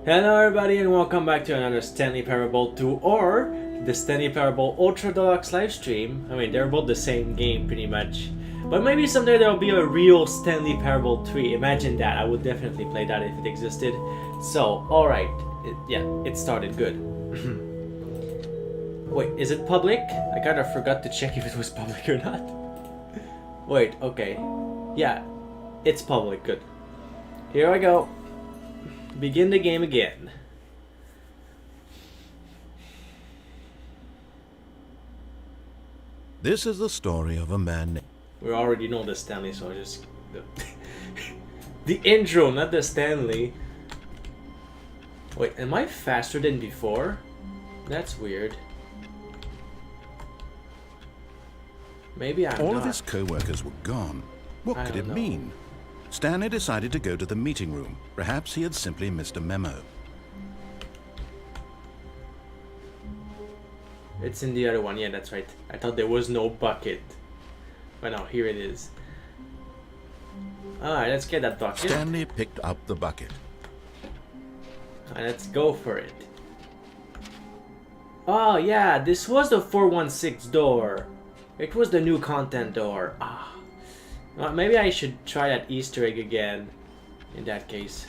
Hello everybody and welcome back to another Stanley Parable 2 or the Stanley Parable Ultra Deluxe livestream. I mean, they're both the same game pretty much. But maybe someday there'll be a real Stanley Parable 3. Imagine that. I would definitely play that if it existed. So, alright. It started good. Wait, is it public? I kind of forgot to check if it was public or not. Wait, okay. Yeah, it's public. Good. Here I go. Begin the game again. This is the story of a man. We already know the Stanley, so just the intro, not the Stanley. Wait, am I faster than before? That's weird. Maybe I'm All not. of his co-workers were gone. What could it know. mean? Stanley decided to go to the meeting room. Perhaps he had simply missed a memo. It's in the other one. Yeah, that's right. I thought there was no bucket. But no, here it is. Alright, let's get that bucket. Stanley picked up the bucket. Alright, let's go for it. Oh yeah, this was the 416 door. It was the new content door. Well, maybe I should try that Easter egg again. In that case.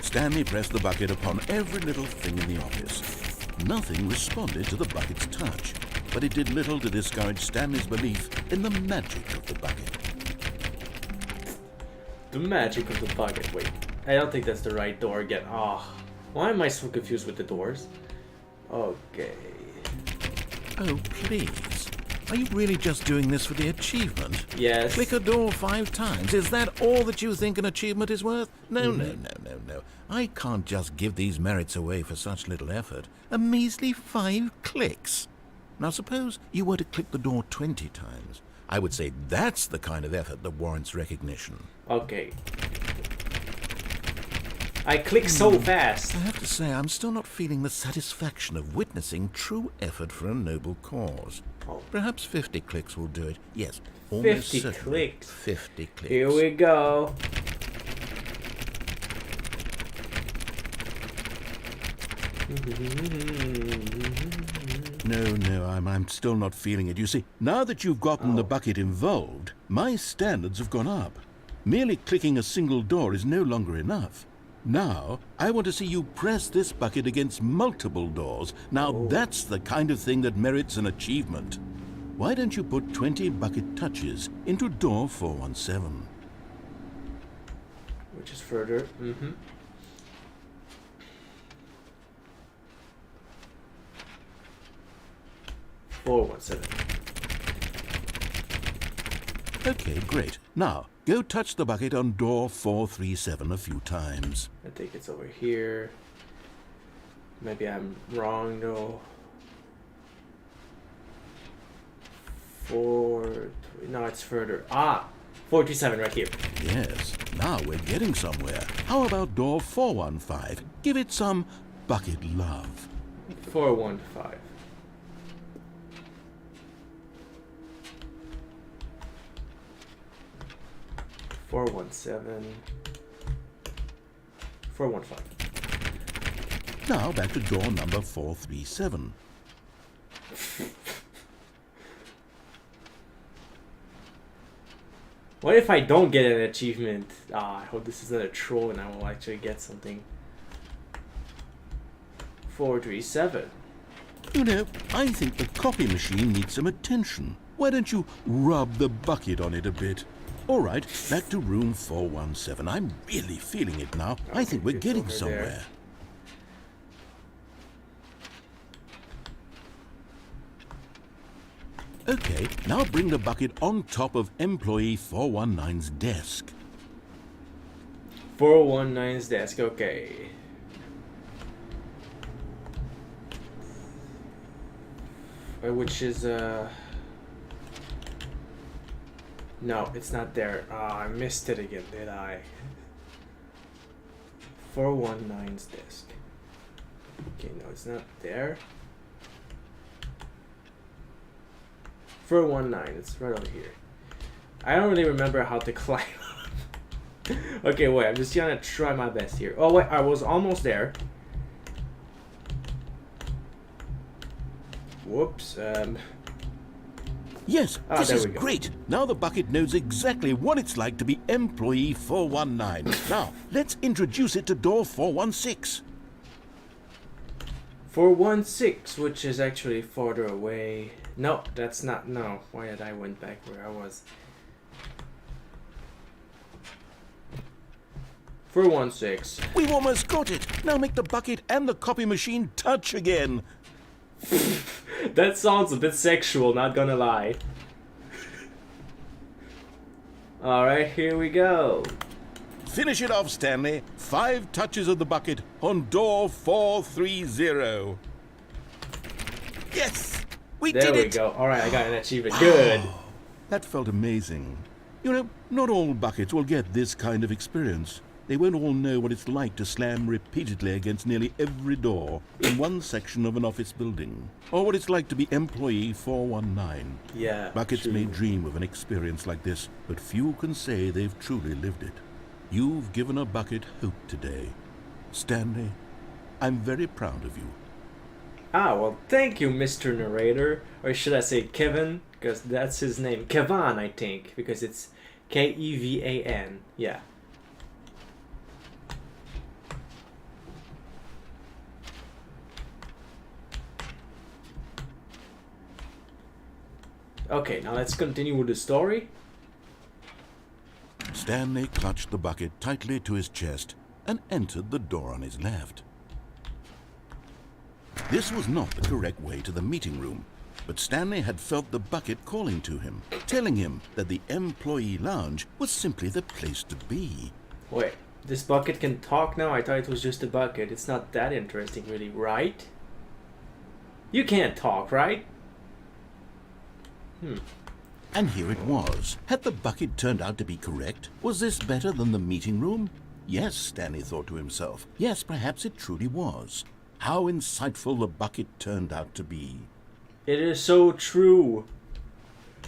Stanley pressed the bucket upon every little thing in the office. Nothing responded to the bucket's touch, but it did little to discourage Stanley's belief in the magic of the bucket. The magic of the bucket. Wait, I don't think that's the right door again. Why am I so confused with the doors? Okay. Oh, please. Are you really just doing this for the achievement? Yes. Click a door 5 times. Is that all that you think an achievement is worth? No. I can't just give these merits away for such little effort. A measly 5 clicks. Now suppose you were to click the door 20 times. I would say that's the kind of effort that warrants recognition. Okay. I click so fast. I have to say, I'm still not feeling the satisfaction of witnessing true effort for a noble cause. Oh. Perhaps 50 clicks will do it. Yes, almost 50 certainly. clicks. 50 clicks. Here we go. No, I'm still not feeling it. You see, now that you've gotten the bucket involved, my standards have gone up. Merely clicking a single door is no longer enough. Now, I want to see you press this bucket against multiple doors. Now, that's the kind of thing that merits an achievement. Why don't you put 20 bucket touches into door 417? Which is further. 417. Okay, great. Now, go touch the bucket on door 437 a few times. I think it's over here. Maybe I'm wrong though. no, it's further. 437 right here. Yes, now we're getting somewhere. How about door 415? Give it some bucket love. 415. Four 415. Now back to door number 437. What if I don't get an achievement? I hope this isn't a troll and I will actually get something. 437. You know, I think the copy machine needs some attention. Why don't you rub the bucket on it a bit? All right, back to room 417. I'm really feeling it now. I think we're getting somewhere. Okay, now bring the bucket on top of employee 419's desk. 419's desk, okay. Which is, no, it's not there. I missed it again, did I? 419's desk. Okay, no, it's not there. 419, it's right over here. I don't really remember how to climb up. Okay, wait, I'm just gonna try my best here. Oh wait, I was almost there. Whoops. Yes, this there is we go. great. Now the bucket knows exactly what it's like to be employee 419. Now, let's introduce it to door 416. 416, which is actually farther away. No, that's not. No, why did I went back where I was? 416. We've almost got it. Now make the bucket and the copy machine touch again. That sounds a bit sexual, not gonna lie. Alright, here we go. Finish it off, Stanley. 5 touches of the bucket on door 430. Yes! We There did we it! go. Alright, I got an achievement. Good. That felt amazing. You know, not all buckets will get this kind of experience. They won't all know what it's like to slam repeatedly against nearly every door in one section of an office building, or what it's like to be employee 419. Yeah. Buckets true. may dream of an experience like this, but few can say they've truly lived it. You've given a bucket hope today. Stanley, I'm very proud of you. Ah, well, thank you, Mr. Narrator. Or should I say Kevin? Because that's his name. Kevan, I think. Because it's Kevan. Yeah. Okay, now let's continue with the story. Stanley clutched the bucket tightly to his chest and entered the door on his left. This was not the correct way to the meeting room, but Stanley had felt the bucket calling to him, telling him that the employee lounge was simply the place to be. Wait, this bucket can talk now? I thought it was just a bucket. It's not that interesting, really, right? You can't talk, right? And here it was. Had the bucket turned out to be correct? Was this better than the meeting room? Yes, Stanley thought to himself. Yes, perhaps it truly was. How insightful the bucket turned out to be. It is so true.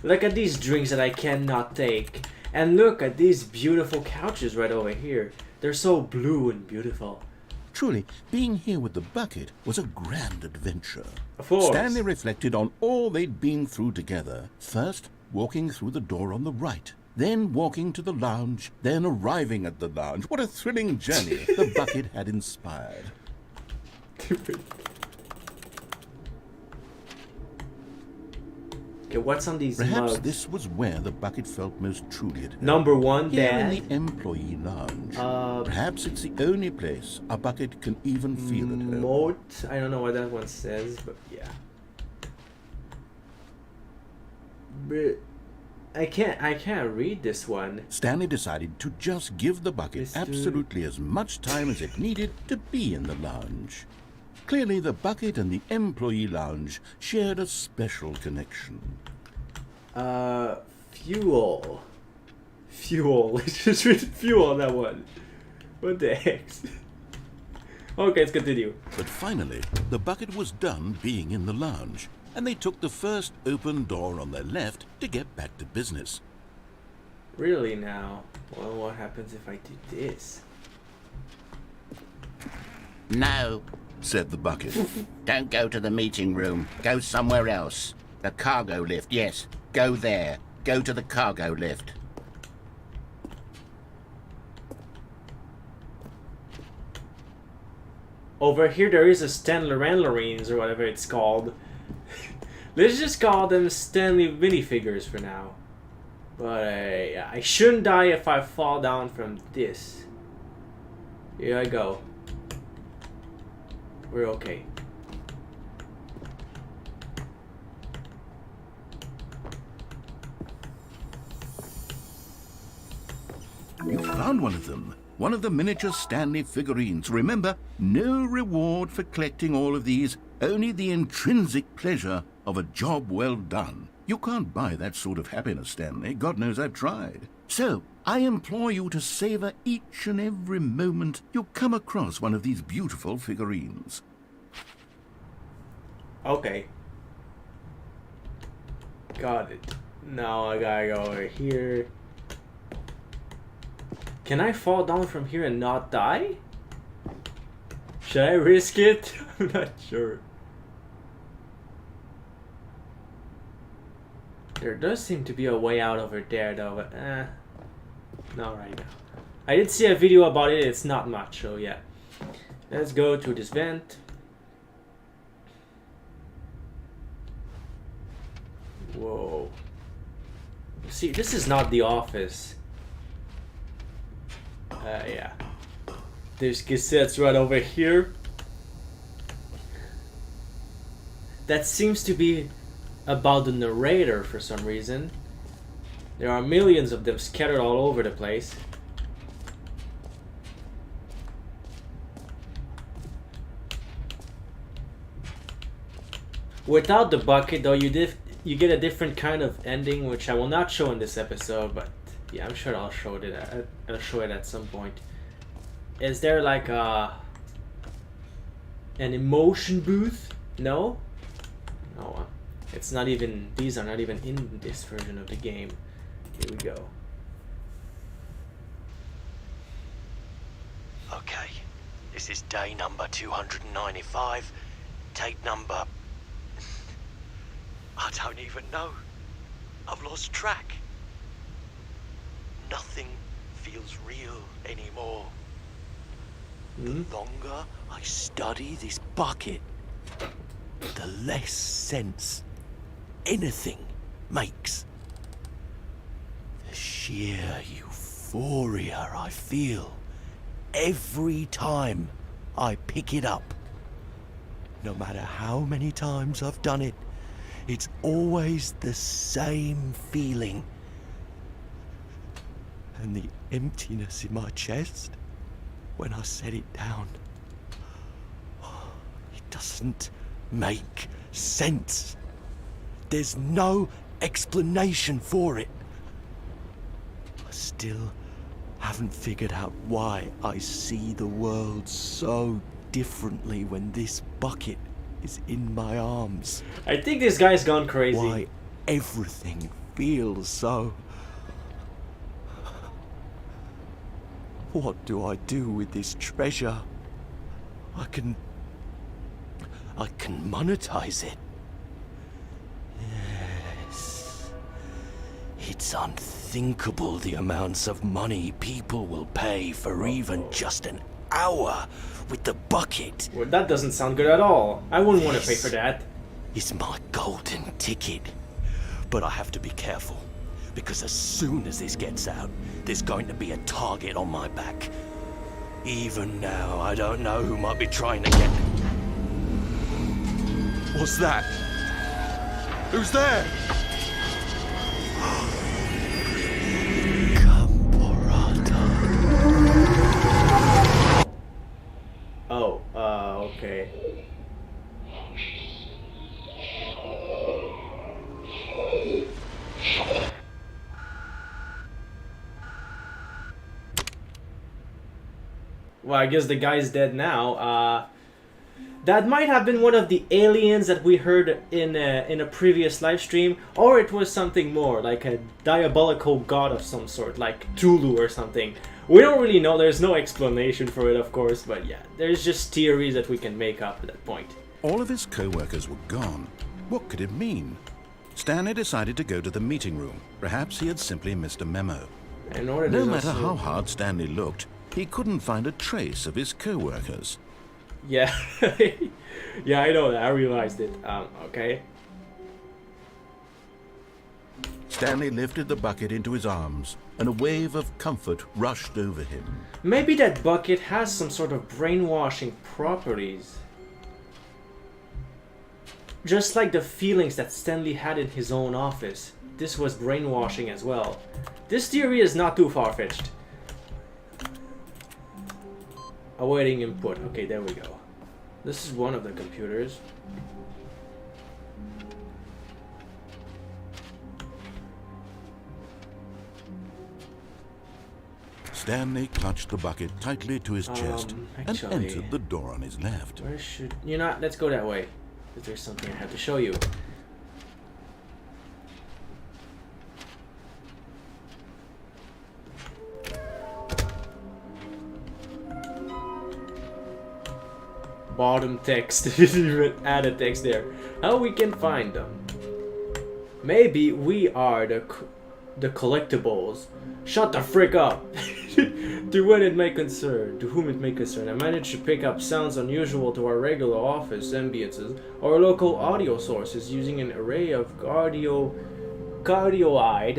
Look at these drinks that I cannot take. And look at these beautiful couches right over here. They're so blue and beautiful. Truly, being here with the bucket was a grand adventure. Of course. Stanley reflected on all they'd been through together. First, walking through the door on the right. Then walking to the lounge. Then arriving at the lounge. What a thrilling journey the bucket had inspired. Okay, what's on these Perhaps mugs? this was where the bucket felt most truly at home. Number 1, Here Dad. in the employee lounge. Perhaps it's the only place a bucket can even feel at home. Moat. I don't know what that one says, but yeah. But I can't read this one. Stanley decided to just give the bucket Mr. absolutely as much time as it needed to be in the lounge. Clearly, the bucket and the employee lounge shared a special connection. Fuel. Fuel. Let's just read fuel on that one. What the heck? Okay, let's continue. But finally, the bucket was done being in the lounge, and they took the first open door on their left to get back to business. Really now? Well, what happens if I do this? No, Said the bucket. don't go to the meeting room. Go somewhere else. The cargo lift, yes. Go there. Go to the cargo lift. Over here there is a Stanley Ranlarines or whatever it's called. Let's just call them Stanley minifigures for now. But I shouldn't die if I fall down from this. Here I go. We're okay. You found one of them. One of the miniature Stanley figurines. Remember, no reward for collecting all of these, only the intrinsic pleasure of a job well done. You can't buy that sort of happiness, Stanley. God knows I've tried. So, I implore you to savor each and every moment you come across one of these beautiful figurines. Okay. Got it. Now I gotta go over here. Can I fall down from here and not die? Should I risk it? I'm not sure. There does seem to be a way out over there though, but not right now. I did see a video about it, it's not much, so yeah. Let's go to this vent. Whoa. See, this is not the office. Yeah. There's cassettes right over here. That seems to be about the narrator for some reason. There are millions of them scattered all over the place. Without the bucket though, you get a different kind of ending, which I will not show in this episode, but yeah, I'm sure I'll show it at some point. Is there like an emotion booth? No? No, it's not even, these are not even in this version of the game. Here we go. Okay, this is day number 295, tape number... I don't even know. I've lost track. Nothing feels real anymore. The longer I study this bucket, the less sense anything makes. The sheer euphoria I feel every time I pick it up. No matter how many times I've done it, it's always the same feeling. And the emptiness in my chest when I set it down. It doesn't make sense. There's no explanation for it. I still haven't figured out why I see the world so differently when this bucket is in my arms. I think this guy's gone crazy. Why everything feels so... What do I do with this treasure? I can monetize it. Yes. It's unthinkable the amounts of money people will pay for even just an hour with the bucket. Well, that doesn't sound good at all. I wouldn't want to pay for that. It's my golden ticket. But I have to be careful, because as soon as this gets out, there's going to be a target on my back. Even now, I don't know who might be trying to get... What's that? Who's there? Oh, okay. Well, I guess the guy's dead now. That might have been one of the aliens that we heard in a previous live stream, or it was something more, like a diabolical god of some sort, like Tulu or something. We don't really know, there's no explanation for it, of course, but yeah, there's just theories that we can make up at that point. All of his co-workers were gone. What could it mean? Stanley decided to go to the meeting room. Perhaps he had simply missed a memo. No matter how hard Stanley looked, he couldn't find a trace of his co-workers. Yeah, yeah, I know that, I realized it. Okay. Stanley lifted the bucket into his arms, and a wave of comfort rushed over him. Maybe that bucket has some sort of brainwashing properties. Just like the feelings that Stanley had in his own office. This was brainwashing as well. This theory is not too far-fetched. Awaiting input. Okay, there we go. This is one of the computers. Stanley clutched the bucket tightly to his chest and entered the door on his left. Where should... You know, let's go that way. Because there's something I have to show you. bottom text. Even add a text there. How we can find them? Maybe we are the collectibles. Shut the frick up. To whom it may concern, I managed to pick up sounds unusual to our regular office ambiances or local audio sources using an array of cardioid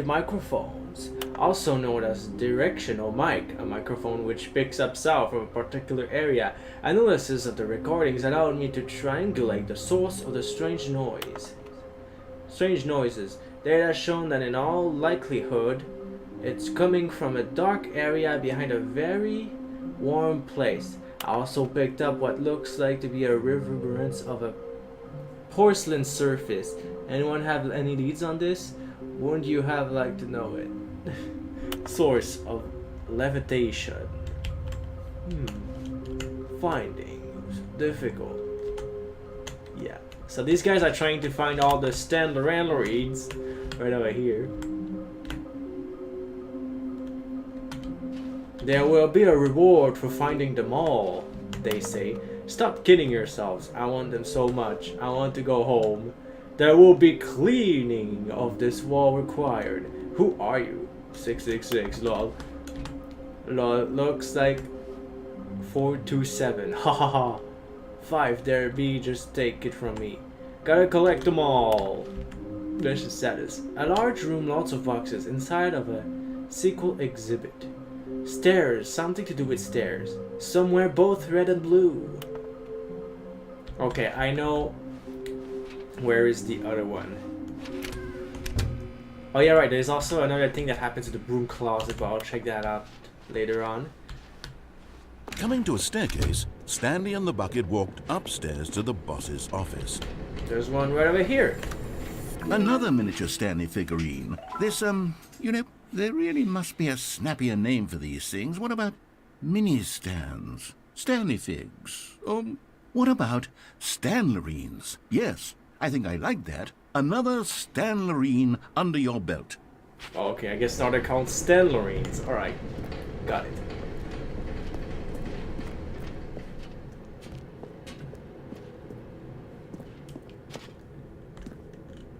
microphones, also known as directional mic, a microphone which picks up sound from a particular area. Analysis of the recordings allowed me to triangulate the source of the strange noises. Data shown that in all likelihood, it's coming from a dark area behind a very warm place. I also picked up what looks like to be a reverberance of a porcelain surface. Anyone have any leads on this? Wouldn't you have liked to know it? Source of levitation. Findings difficult. Yeah. So these guys are trying to find all the Stanley reads right over here. There will be a reward for finding them all, they say. Stop kidding yourselves. I want them so much. I want to go home. There will be cleaning of this wall required. Who are you? 666, lol. Lol, looks like 427. Ha ha ha. 5, there be, just take it from me. Gotta collect them all. Mission status. A large room, lots of boxes, inside of a sequel exhibit. Stairs, something to do with stairs. Somewhere both red and blue. Okay, I know. Where is the other one? Oh yeah, right, there's also another thing that happens to the broom closet, but I'll check that out later on. Coming to a staircase, Stanley and the bucket walked upstairs to the boss's office. There's one right over here. Another miniature Stanley figurine. This, you know, there really must be a snappier name for these things. What about mini-stands? Stanley figs? What about Stanlerines? Yes, I think I like that. Another Stanlerine under your belt. Oh, okay, I guess now they're called Stanlerines. Alright, got it.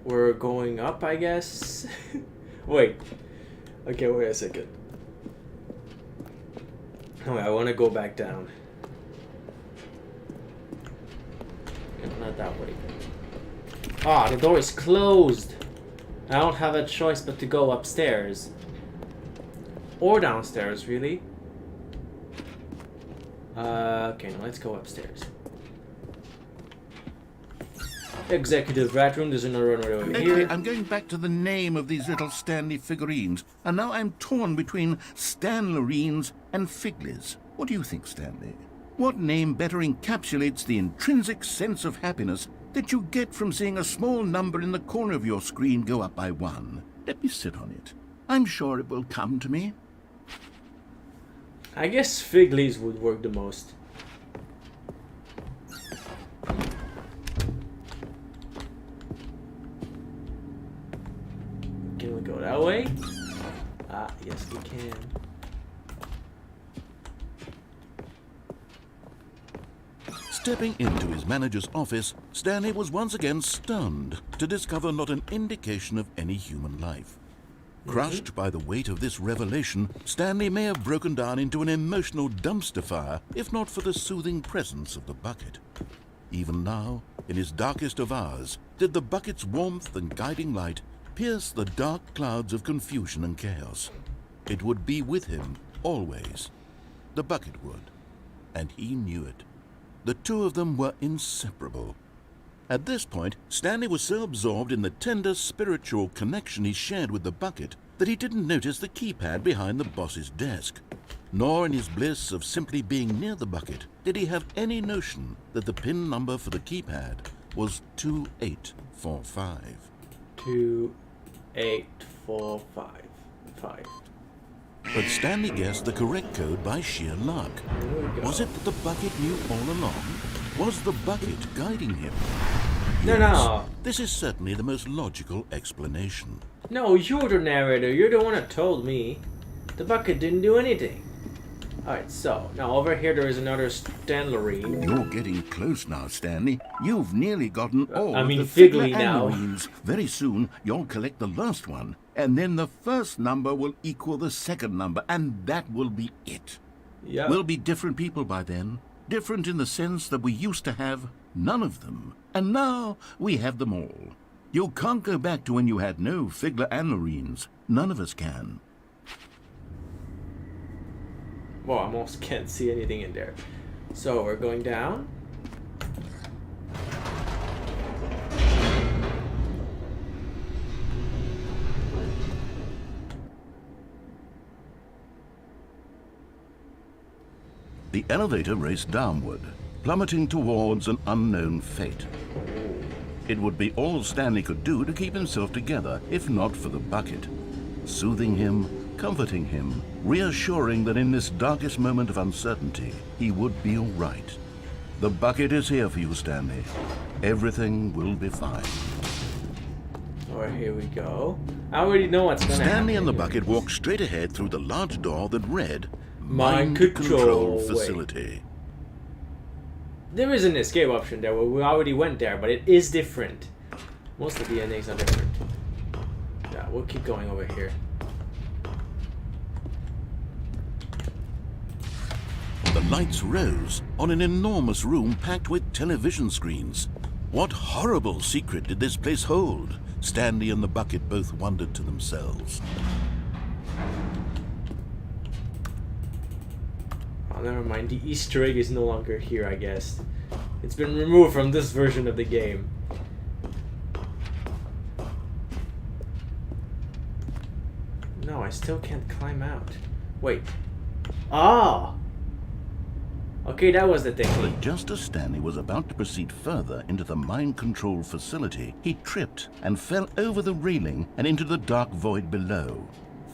We're going up, I guess? Wait. Okay, wait a second. Oh, I want to go back down. No, not that way. Ah, the door is closed. I don't have a choice but to go upstairs. Or downstairs, really. Okay, now let's go upstairs. Executive rat room, there's another one right over here. I'm going back to the name of these little Stanley figurines, and now I'm torn between Stanlerines and Figlies. What do you think, Stanley? What name better encapsulates the intrinsic sense of happiness that you get from seeing a small number in the corner of your screen go up by 1? Let me sit on it. I'm sure it will come to me. I guess Figlies would work the most. Can we go that way? Ah, yes we can. Stepping into his manager's office, Stanley was once again stunned to discover not an indication of any human life. Crushed by the weight of this revelation, Stanley may have broken down into an emotional dumpster fire if not for the soothing presence of the bucket. Even now, in his darkest of hours, did the bucket's warmth and guiding light pierce the dark clouds of confusion and chaos. It would be with him always. The bucket would, and he knew it. The two of them were inseparable. At this point, Stanley was so absorbed in the tender spiritual connection he shared with the bucket that he didn't notice the keypad behind the boss's desk. Nor in his bliss of simply being near the bucket did he have any notion that the PIN number for the keypad was 2845. 28455. But Stanley guessed the correct code by sheer luck. Was it that the bucket knew all along? Was the bucket guiding him? No. This is certainly the most logical explanation. No, you're the narrator. You're the one that told me. The bucket didn't do anything. Alright, so now over here there is another Stanley. You're getting close now, Stanley. You've nearly gotten all I mean, of the Figley now. Figlerines. Very soon, you'll collect the last one, and then the first number will equal the second number, and that will be it. Yeah. We'll be different people by then. Different in the sense that we used to have none of them, and now we have them all. You can't go back to when you had no Figlerines. None of us can. Well, I almost can't see anything in there. So we're going down. The elevator raced downward, plummeting towards an unknown fate. It would be all Stanley could do to keep himself together, if not for the bucket. Soothing him, comforting him, reassuring that in this darkest moment of uncertainty, he would be all right. The bucket is here for you, Stanley. Everything will be fine. Alright, here we go. I already know what's gonna happen. Stanley and the here. bucket walked straight ahead through the large door that read, Mind control Facility. There is an escape option there. We already went there, but it is different. Most of the endings are different. Yeah, we'll keep going over here. The lights rose on an enormous room packed with television screens. What horrible secret did this place hold? Stanley and the bucket both wondered to themselves. Oh, never mind. The Easter egg is no longer here, I guess. It's been removed from this version of the game. No, I still can't climb out. Wait. Ah! Okay, that was the thing. But just as Stanley was about to proceed further into the mind control facility, he tripped and fell over the railing and into the dark void below.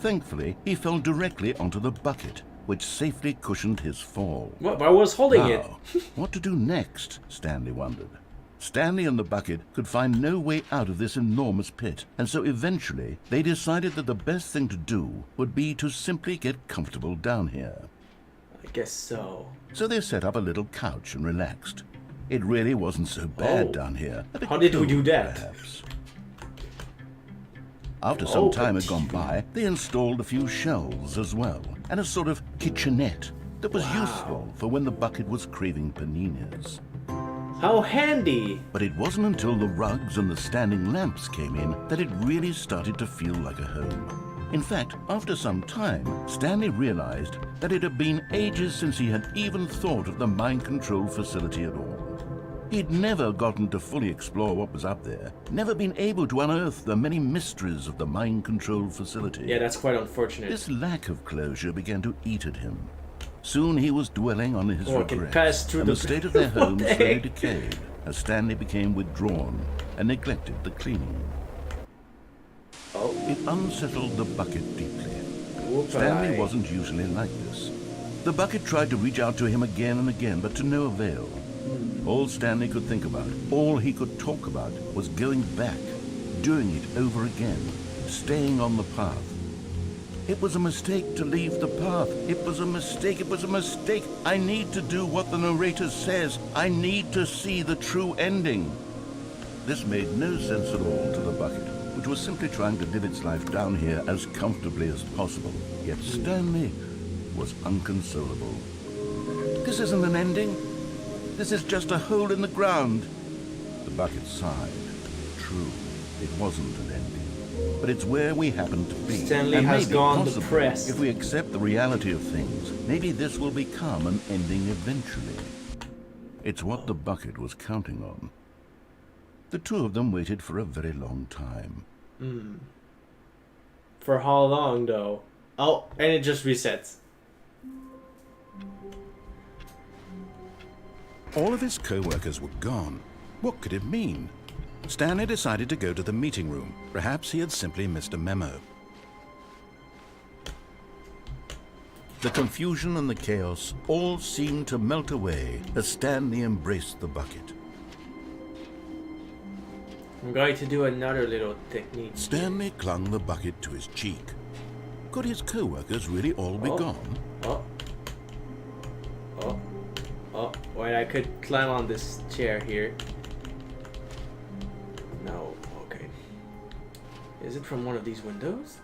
Thankfully, he fell directly onto the bucket, which safely cushioned his fall. What? But I was holding it. Now, what to do next? Stanley wondered. Stanley and the bucket could find no way out of this enormous pit, and so eventually they decided that the best thing to do would be to simply get comfortable down here. I guess so. So they set up a little couch and relaxed. It really wasn't so bad Oh. down here. A bit How did we do cold, that? perhaps. After some Oh, time had gone by, they installed a few shelves as well, and a sort of kitchenette that was Wow. useful for when the bucket was craving paninis. How handy! But it wasn't until the rugs and the standing lamps came in that it really started to feel like a home. In fact, after some time, Stanley realized that it had been ages since he had even thought of the mind control facility at all. He'd never gotten to fully explore what was up there, never been able to unearth the many mysteries of the mind control facility. Yeah, that's quite unfortunate. This lack of closure began to eat at him. Soon he was dwelling on his Oh, I can regrets, pass through and the- the state of their What home the slowly heck? decayed as Stanley became withdrawn and neglected the cleaning. Oh, It unsettled the bucket deeply. whoop-a. Stanley wasn't usually like this. The bucket tried to reach out to him again and again, but to no avail. All Stanley could think about, all he could talk about, was going back, doing it over again, staying on the path. It was a mistake to leave the path. It was a mistake. It was a mistake. I need to do what the narrator says. I need to see the true ending. This made no sense at all to the bucket, which was simply trying to live its life down here as comfortably as possible. Yet Stanley was unconsolable. This isn't an ending. This is just a hole in the ground. The bucket sighed. True, it wasn't an ending. But it's where we happen to be. Stanley And has maybe gone possibly, depressed. If we accept the reality of things, maybe this will become an ending eventually. It's what the bucket was counting on. The two of them waited for a very long time. For how long, though? Oh, and it just resets. All of his co-workers were gone. What could it mean? Stanley decided to go to the meeting room. Perhaps he had simply missed a memo. The confusion and the chaos all seemed to melt away as Stanley embraced the bucket. I'm going to do another little technique. Stanley clung the bucket to his cheek. Could his co-workers really all be Oh. gone? Oh, Oh, wait, I could climb on this chair here. No, okay. Is it from one of these windows?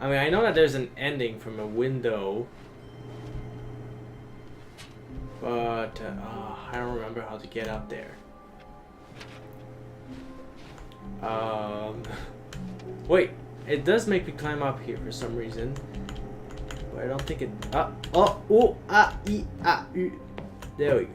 I mean, I know that there's an ending from a window. But, I don't remember how to get up there. Wait, it does make me climb up here for some reason. But I don't think it... There we go.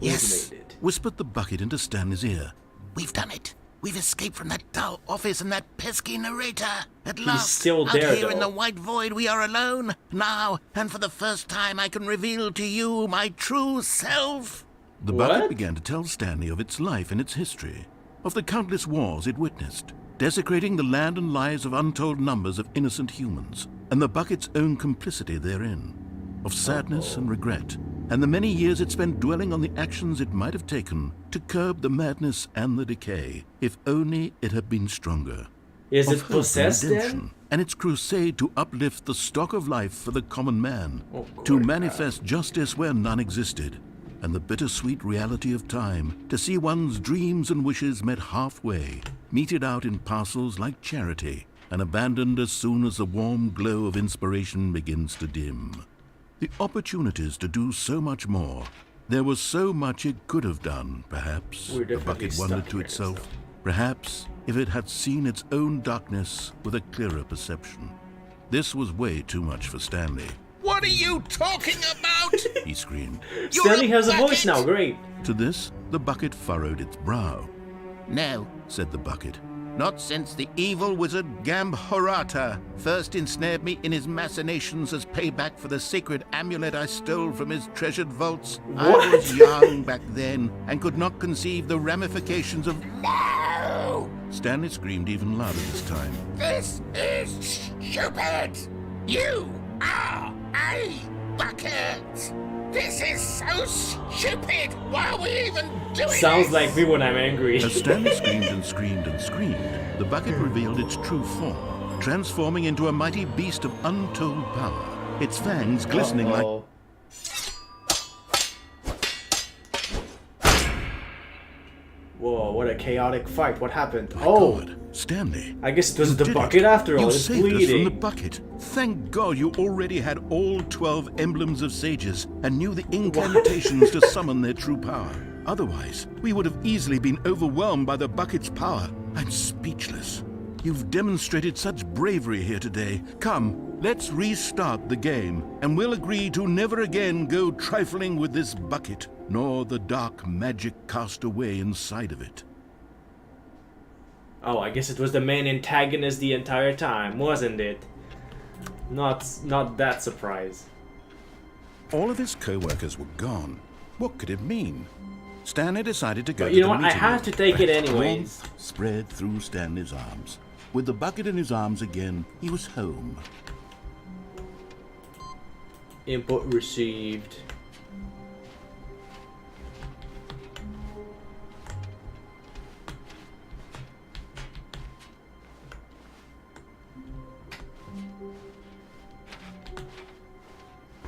Yes, Made it. whispered the bucket into Stanley's ear. We've done it. We've escaped from that dull office and that pesky narrator. At last, still out there, here in though. the white void, we are alone. Now, and for the first time, I can reveal to you my true self. The bucket What? began to tell Stanley of its life and its history, of the countless wars it witnessed, desecrating the land and lives of untold numbers of innocent humans, and the bucket's own complicity therein, of sadness and regret, and the many years it spent dwelling on the actions it might have taken to curb the madness and the decay, if only it had been stronger. Is Of it hope and possessed redemption, then? and its crusade to uplift the stock of life for the common man, Oh, to good manifest justice where none existed, and the bittersweet reality of time, to see one's dreams and wishes met halfway, meted out in parcels like charity, and abandoned as soon as the warm glow of inspiration begins to dim. The opportunities to do so much more. There was so much it could have done, perhaps, We're the definitely bucket stuck wondered to here, itself. so. Perhaps if it had seen its own darkness with a clearer perception. This was way too much for Stanley. What are you talking about? He screamed. Stanley has a voice now, great. To this, the bucket furrowed its brow. No, said the bucket. Not since the evil wizard Gambhorata first ensnared me in his machinations as payback for the sacred amulet I stole from his treasured vaults. I What? was young back then and could not conceive the ramifications of... No! Stanley screamed even louder this time. This is stupid! You are a bucket! This is so stupid! Why are we even doing Sounds this? like me when I'm angry. As Stanley screamed and screamed and screamed, the bucket revealed its true form, transforming into a mighty beast of untold power, its fangs glistening like... Uh-oh. Whoa, what a chaotic fight. What happened? My Oh, God, Stanley. I guess it was you the did bucket it. after all. You It's saved us from bleeding. the bucket. Thank God you already had all 12 emblems of sages and knew the incantations to summon their true power. Otherwise, we would have easily been overwhelmed by the bucket's power. I'm speechless. You've demonstrated such bravery here today. Come, let's restart the game, and we'll agree to never again go trifling with this bucket, nor the dark magic cast away inside of it. Oh, I guess it was the main antagonist the entire time, wasn't it? Not that surprised. All of his co-workers were gone. What could it mean? Stanley decided to go But to you the know what? I meeting had room. to take it anyways. Warmth spread through Stanley's arms. With the bucket in his arms again, he was home. Input received.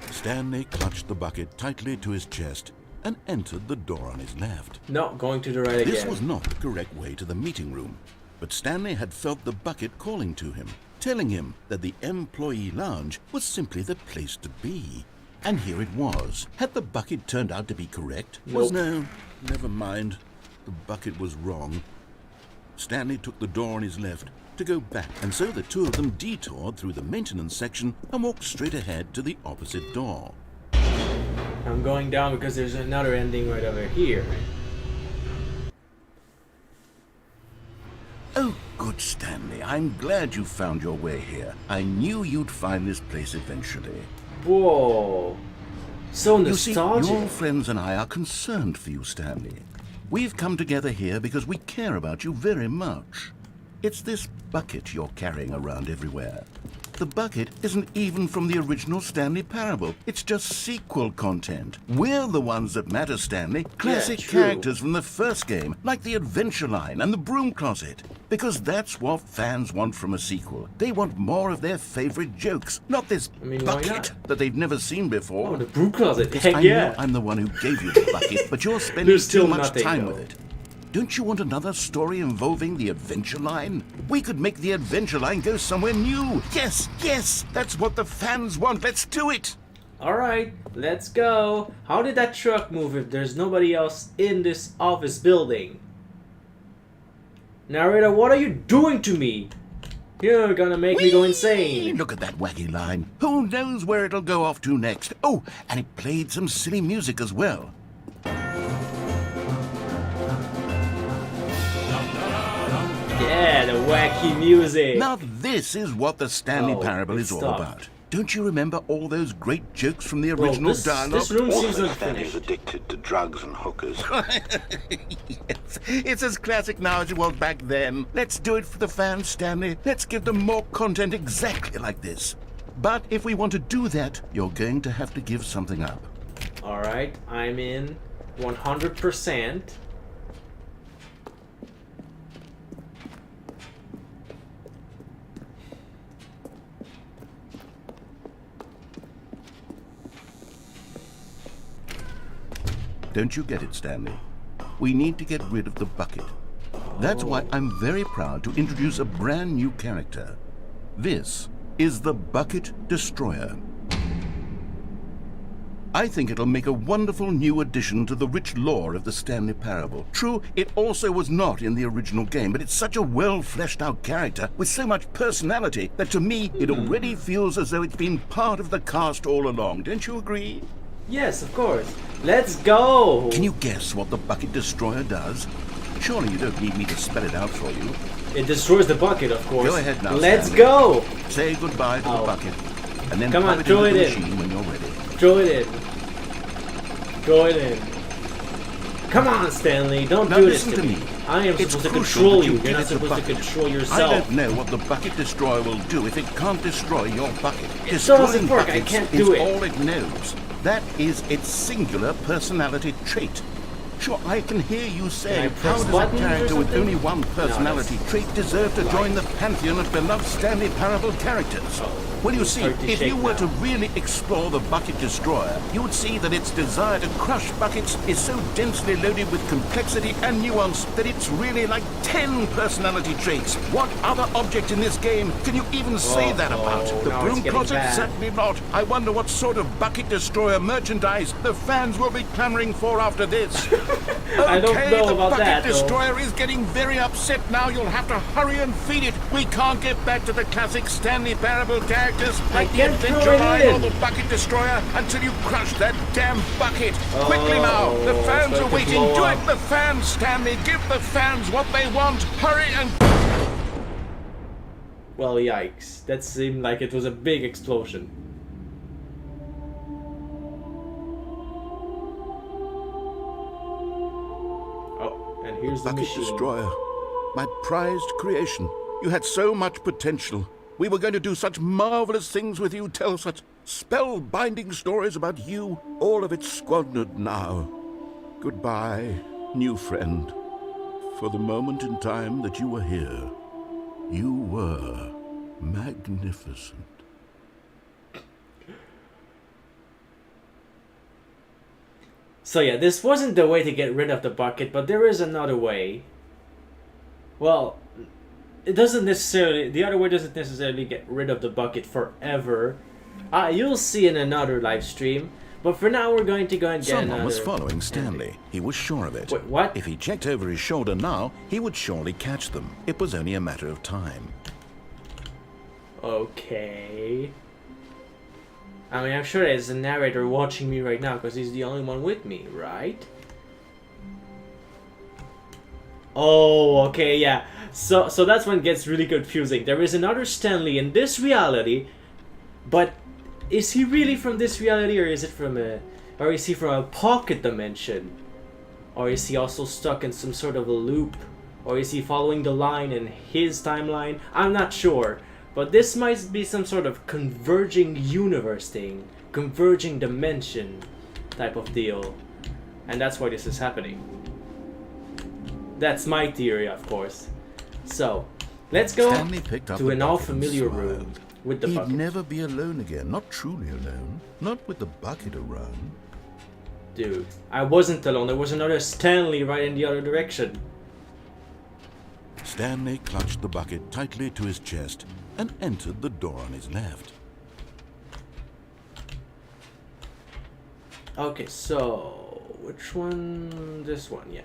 Stanley clutched the bucket tightly to his chest and entered the door on his left. No, going to the right This again. was not the correct way to the meeting room, but Stanley had felt the bucket calling to him, telling him that the employee lounge was simply the place to be. And here it was. Had the bucket turned out to be correct? Was Nope. no, never mind. The bucket was wrong. Stanley took the door on his left to go back, and so the two of them detoured through the maintenance section and walked straight ahead to the opposite door. I'm going down because there's another ending right over here. Oh, good Stanley. I'm glad you found your way here. I knew you'd find this place eventually. Whoa. So You see, nostalgic. your friends and I are concerned for you, Stanley. We've come together here because we care about you very much. It's this bucket you're carrying around everywhere. the bucket isn't even from the original Stanley Parable. It's just sequel content. We're the ones that matter, Stanley. Classic true. characters from the first game, like the Adventure Line and the Broom Closet. Because that's what fans want from a sequel. They want more of their favorite jokes, not this I mean, why bucket not? that they've never seen before. Oh, the Broom Closet. Yes, Heck I yeah. know I'm the one who gave you the bucket, but you're spending There's too still much nothing, time though. with it. Don't you want another story involving the Adventure Line? We could make the Adventure Line go somewhere new. Yes, yes, that's what the fans want. Let's do it. Alright, let's go. How did that truck move if there's nobody else in this office building? Narrator, what are you doing to me? You're gonna make me go insane. Look at that wacky line. Who knows where it'll go off to next? Oh, and it played some silly music as well. Yeah, the wacky music. Now this is what the Stanley Oh, Parable it is all stopped. about. Don't you remember all those great jokes from the Well, original this dialogue? room All seems of like us Stanley's finished. addicted to drugs and hookers. Yes, it's as classic now as it was back then. Let's do it for the fans, Stanley. Let's give them more content exactly like this. But if we want to do that, you're going to have to give something up. Alright, I'm in 100%. Don't you get it, Stanley? We need to get rid of the bucket. That's why I'm very proud to introduce a brand new character. This is the Bucket Destroyer. I think it'll make a wonderful new addition to the rich lore of the Stanley Parable. True, it also was not in the original game, but it's such a well-fleshed-out character with so much personality that to me it already feels as though it's been part of the cast all along. Don't you agree? Yes, of course. Let's go! Can you guess what the Bucket Destroyer does? Surely you don't need me to spell it out for you. It destroys the bucket, of course. Go ahead now, Let's Stanley. go! Say goodbye to the Oh. bucket, and then Come on, pop it throw into the it in. machine when you're ready. Throw it in. Throw it in. Come on, Stanley, don't Now do this listen to to me. me. I am It's supposed to crucial control that you. you You're give not it the supposed to bucket. control I yourself. don't know what the Bucket Destroyer will do if it can't destroy your bucket. It still doesn't Destroying work. I buckets can't is do it. all it knows. That is its singular personality trait. Sure, I can hear you Can I say, how press does a buttons or character with something? only one personality trait deserve to join the pantheon of beloved Stanley Parable characters? Well, you see, Start to if shake you were now. to really explore the Bucket Destroyer, you would see that its desire to crush buckets is so densely loaded with complexity and nuance that it's really like 10 personality traits. What other object in this game can you even say that about? The now it's Broom getting Closet? bad. Certainly not. I wonder what sort of Bucket Destroyer merchandise the fans will be clamoring for after this. I don't Okay, know the about Bucket that, though. Destroyer is getting very upset now. You'll have to hurry and feed it. We can't get back to the classic Stanley Parable characters like the can't throw Adventure it Line or in. the Bucket Destroyer until you crush that damn bucket. Quickly now. The Oh, fans it's are going to waiting. blow Do up. it, the fans, Stanley. Give the fans what they want. Hurry and... Well, yikes. That seemed like it was a big explosion. Oh, and here's the Bucket machine. Destroyer, my prized creation. You had so much potential. We were going to do such marvelous things with you, tell such spellbinding stories about you. All of it squandered now. Goodbye, new friend. For the moment in time that you were here, you were magnificent. So yeah, this wasn't the way to get rid of the bucket, but there is another way. Well, it doesn't necessarily, the other way doesn't necessarily get rid of the bucket forever. You'll see in another live stream, but for now we're going to go and get Someone another. was following Stanley. He was sure of it. Wait, what? If he checked over his shoulder now, he would surely catch them. It was only a matter of time. Okay. I mean, I'm sure there's a narrator watching me right now because he's the only one with me, right? Oh, okay, yeah. So that's when it gets really confusing. There is another Stanley in this reality, but is he really from this reality, or is it from or is he from a pocket dimension? Or is he also stuck in some sort of a loop? Or is he following the line in his timeline? I'm not sure. But this might be some sort of converging universe thing, converging dimension type of deal. And that's why this is happening. That's my theory, of course. So, let's go Stanley picked up to the an bucket all and familiar smiled. room with the He'd bucket. never be alone again. Not truly alone. Not with the bucket around. Dude, I wasn't alone. There was another Stanley right in the other direction. Stanley clutched the bucket tightly to his chest and entered the door on his left. Okay, so which one? This one, yeah.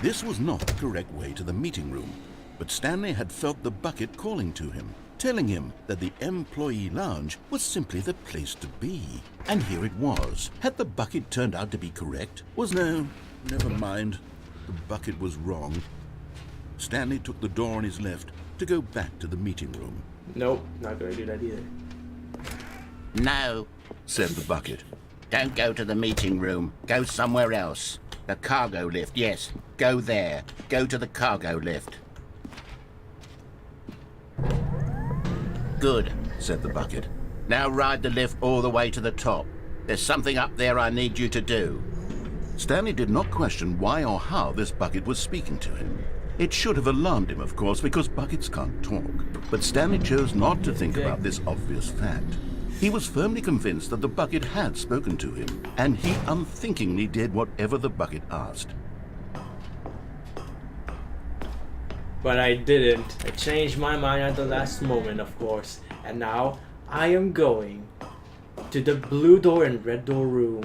This was not the correct way to the meeting room, but Stanley had felt the bucket calling to him, telling him that the employee lounge was simply the place to be. And here it was. Had the bucket turned out to be correct? Never mind. The bucket was wrong. Stanley took the door on his left to go back to the meeting room. Nope, not gonna do that either. No, said the bucket. Don't go to the meeting room. Go somewhere else. The cargo lift, yes. Go there. Go to the cargo lift. Good, said the bucket. Now ride the lift all the way to the top. There's something up there I need you to do. Stanley did not question why or how this bucket was speaking to him. It should have alarmed him, of course, because buckets can't talk. But Stanley chose not to think about this obvious fact. He was firmly convinced that the bucket had spoken to him, and he unthinkingly did whatever the bucket asked. But I didn't. I changed my mind at the last moment, of course. And now I am going to the blue door and red door room.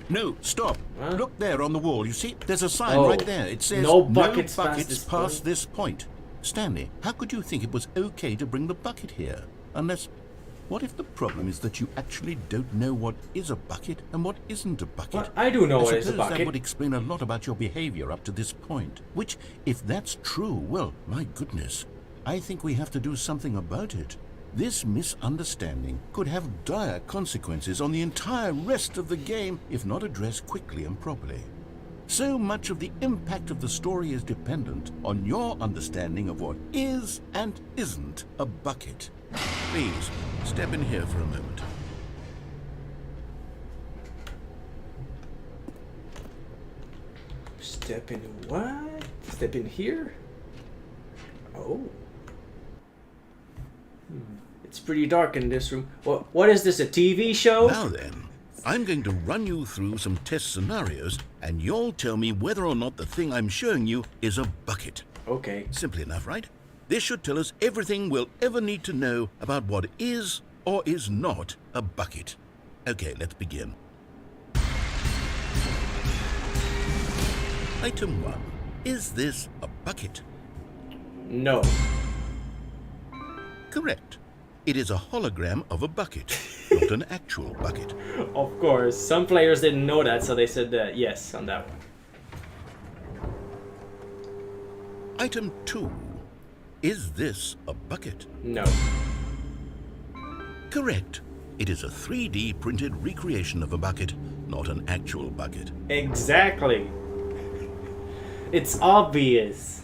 No, stop. Huh? Look there on the wall. You see, there's a sign Oh. right there. It says, No buckets past this past point." this point. Stanley, how could you think it was okay to bring the bucket here? Unless, what if the problem is that you actually don't know what is a bucket and what isn't a bucket? Well, I do know what is a suppose bucket. that would explain a lot about your behavior up to this point. Which, if that's true, well, my goodness, I think we have to do something about it. This misunderstanding could have dire consequences on the entire rest of the game if not addressed quickly and properly. So much of the impact of the story is dependent on your understanding of what is and isn't a bucket. Please, step in here for a moment. Step in what? Step in here? Oh. It's pretty dark in this room. What is this, a TV show? Now then, I'm going to run you through some test scenarios, and you'll tell me whether or not the thing I'm showing you is a bucket. Okay. Simple enough, right? This should tell us everything we'll ever need to know about what is or is not a bucket. Okay, let's begin. Item 1. Is this a bucket? No. Correct. It is a hologram of a bucket, not an actual bucket. Of course. Some players didn't know that, so they said yes on that one. Item 2. Is this a bucket? No. Correct. It is a 3D printed recreation of a bucket, not an actual bucket. Exactly. It's obvious.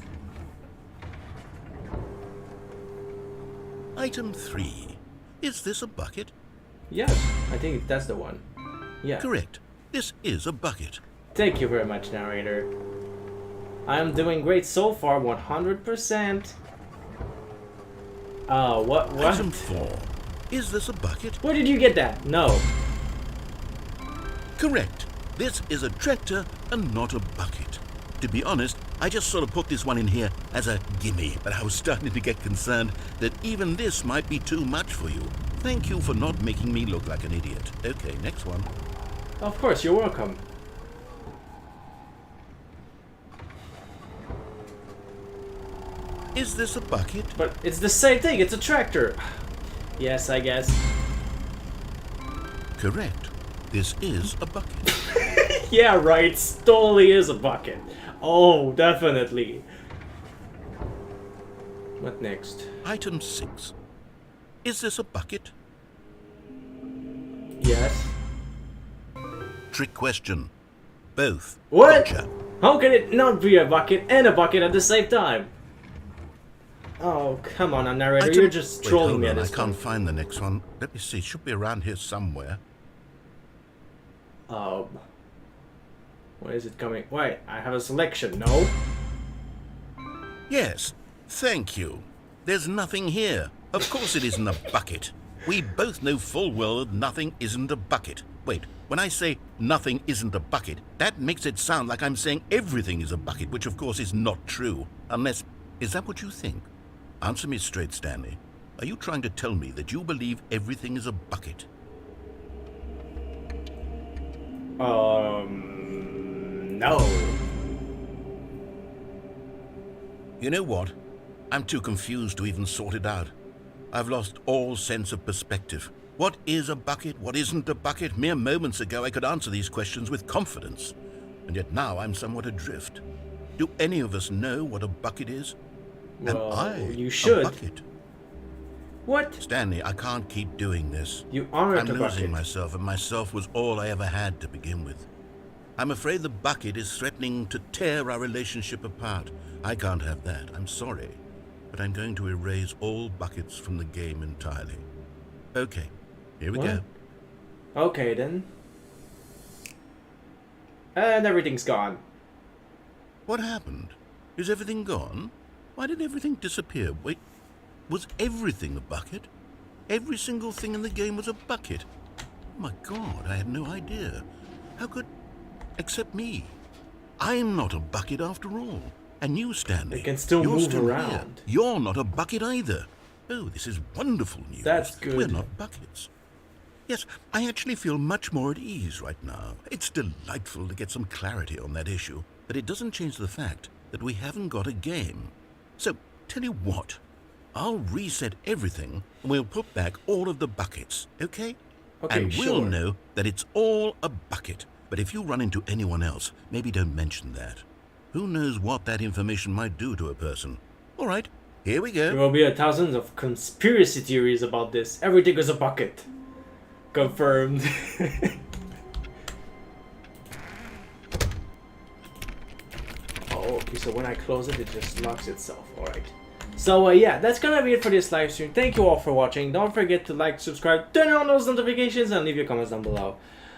Item 3. Is this a bucket? Yes, I think that's the one. Yeah. Correct. This is a bucket. Thank you very much, narrator. I am doing great so far, 100%. What? Item 4. Is this a bucket? Where did you get that? No. Correct. This is a tractor and not a bucket. To be honest, I just sort of put this one in here as a gimme, but I was starting to get concerned that even this might be too much for you. Thank you for not making me look like an idiot. Okay, next one. Of course, you're welcome. Is this a bucket? But it's the same thing, it's a tractor. Yes, I guess. Correct. This is a bucket. Yeah, right, it totally is a bucket. Oh, definitely. What next? Item 6. Is this a bucket? Yes. trick question. Both. What? Gotcha. How can it not be a bucket and a bucket at the same time? Oh, come on, narrator. You're just Wait, trolling hold me at on, this I can't point. find the next one. Let me see. It should be around here somewhere. Where is it coming? Wait, I have a selection. No? Yes. Thank you. There's nothing here. Of course it isn't a bucket. We both know full well that nothing isn't a bucket. Wait, when I say nothing isn't a bucket, that makes it sound like I'm saying everything is a bucket, which of course is not true. Unless, is that what you think? Answer me straight, Stanley. Are you trying to tell me that you believe everything is a bucket? No. You know what? I'm too confused to even sort it out. I've lost all sense of perspective. What is a bucket? What isn't a bucket? Mere moments ago I could answer these questions with confidence. And yet now I'm somewhat adrift. Do any of us know what a bucket is? Well, Am I you should. a bucket? What? Stanley, I can't keep doing this. You aren't I'm a losing bucket. myself, and myself was all I ever had to begin with. I'm afraid the bucket is threatening to tear our relationship apart. I can't have that. I'm sorry. But I'm going to erase all buckets from the game entirely. Okay, here we go. Okay, then. And everything's gone. What happened? Is everything gone? Why did everything disappear? Wait, was everything a bucket? Every single thing in the game was a bucket. Oh my God, I had no idea. How could... Except me. I'm not a bucket after all. And you, Stanley, It can still you're move still around. here. You're not a bucket either. Oh, this is wonderful news. That's good. We're not buckets. Yes, I actually feel much more at ease right now. It's delightful to get some clarity on that issue, but it doesn't change the fact that we haven't got a game. So, tell you what, I'll reset everything and we'll put back all of the buckets, okay? Okay, and sure. we'll know that it's all a bucket. But if you run into anyone else, maybe don't mention that. Who knows what that information might do to a person? All right, here we There go. will be thousands of conspiracy theories about this. Everything is a bucket. Confirmed. Oh, okay, so when I close it, it just locks itself. Alright. So, yeah, that's gonna be it for this live stream. Thank you all for watching. Don't forget to like, subscribe, turn on those notifications, and leave your comments down below.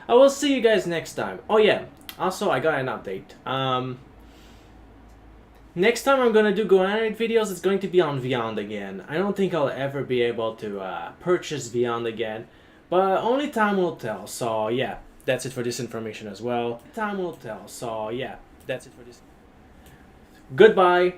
I will see you guys next time. Oh, yeah. Also, I got an update. Next time I'm gonna do Go Animate videos, it's going to be on Beyond again. I don't think I'll ever be able to purchase Beyond again, but only time will tell. So yeah, that's it for this information as well. Time will tell. So yeah, that's it for this. Goodbye.